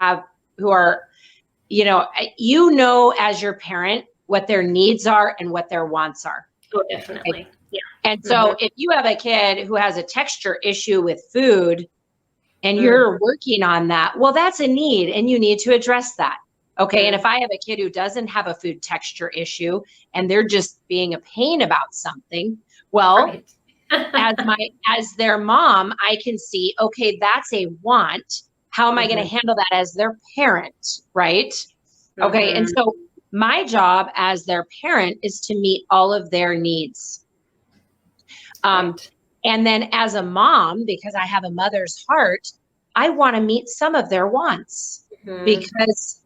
have, who are, as your parent, what their needs are and what their wants are. Oh, definitely. Right? Yeah. And so if you have a kid who has a texture issue with food and you're working on that, well, that's a need and you need to address that. Okay. And if I have a kid who doesn't have a food texture issue and they're just being a pain about something, well, as their mom, I can see, okay, that's a want. How am I going to handle that as their parent? Right. Okay. And so my job as their parent is to meet all of their needs. And then as a mom, because I have a mother's heart, I want to meet some of their wants because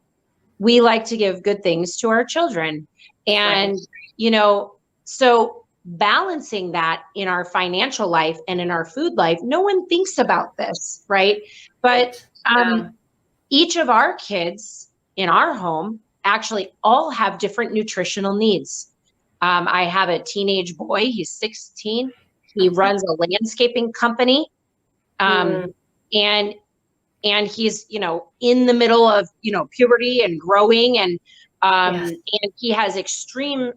we like to give good things to our children. And, so balancing that in our financial life and in our food life, no one thinks about this, right? But each of our kids in our home actually all have different nutritional needs. I have a teenage boy, he's 16. He runs a landscaping company. And he's, in the middle of, puberty and growing and he has extreme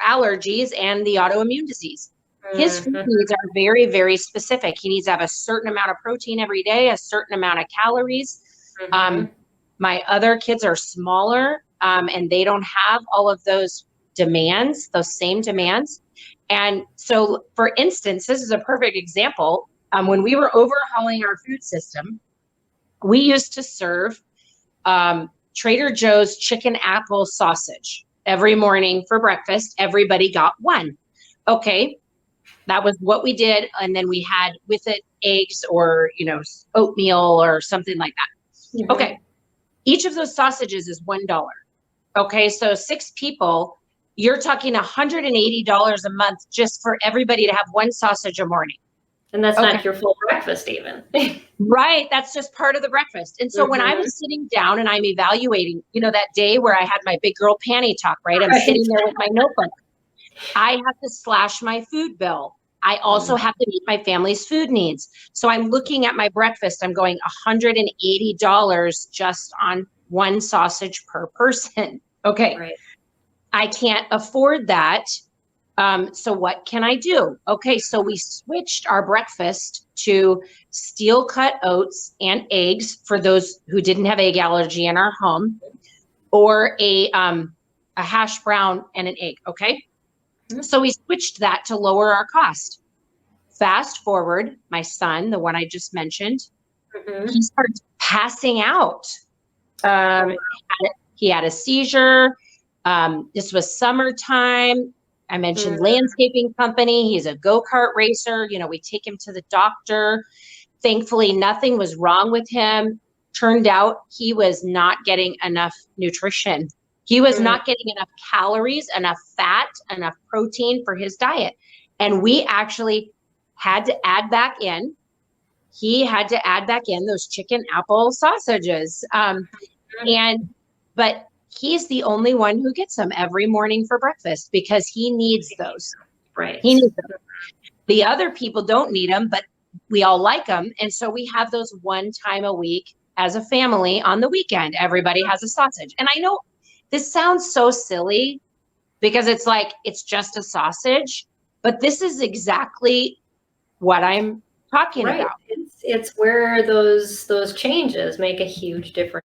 allergies and the autoimmune disease. His food needs are very, very specific. He needs to have a certain amount of protein every day, a certain amount of calories. My other kids are smaller and they don't have all of those demands, those same demands. And so, for instance, this is a perfect example. When we were overhauling our food system, we used to serve Trader Joe's chicken apple sausage every morning for breakfast. Everybody got one. Okay, that was what we did. And then we had with it eggs or, oatmeal or something like that. Okay, each of those sausages is $1. Okay, so 6 people, you're talking $180 a month just for everybody to have one sausage a morning. And that's not your full breakfast even. Right. That's just part of the breakfast. And so when I was sitting down and I'm evaluating, that day where I had my big girl panty talk, right? I'm sitting there with my notebook. I have to slash my food bill. I also have to meet my family's food needs. So I'm looking at my breakfast. I'm going $180 just on one sausage per person. Okay. Right. I can't afford that. So what can I do? Okay, so we switched our breakfast to steel cut oats and eggs for those who didn't have egg allergy in our home, or a hash brown and an egg. Okay, so we switched that to lower our cost. Fast forward, my son, the one I just mentioned, he started passing out. He had a seizure. This was summertime. I mentioned landscaping company. He's a go-kart racer. We take him to the doctor. Thankfully, nothing was wrong with him. Turned out he was not getting enough nutrition. He was not getting enough calories, enough fat, enough protein for his diet. And we actually had to add back in. He had to add back in those chicken apple sausages. But he's the only one who gets them every morning for breakfast because he needs those. Right. He needs them. The other people don't need them, but we all like them. And so we have those one time a week as a family on the weekend. Everybody has a sausage. And I know this sounds so silly because it's like, it's just a sausage, but this is exactly what I'm talking about. It's where those changes make a huge difference.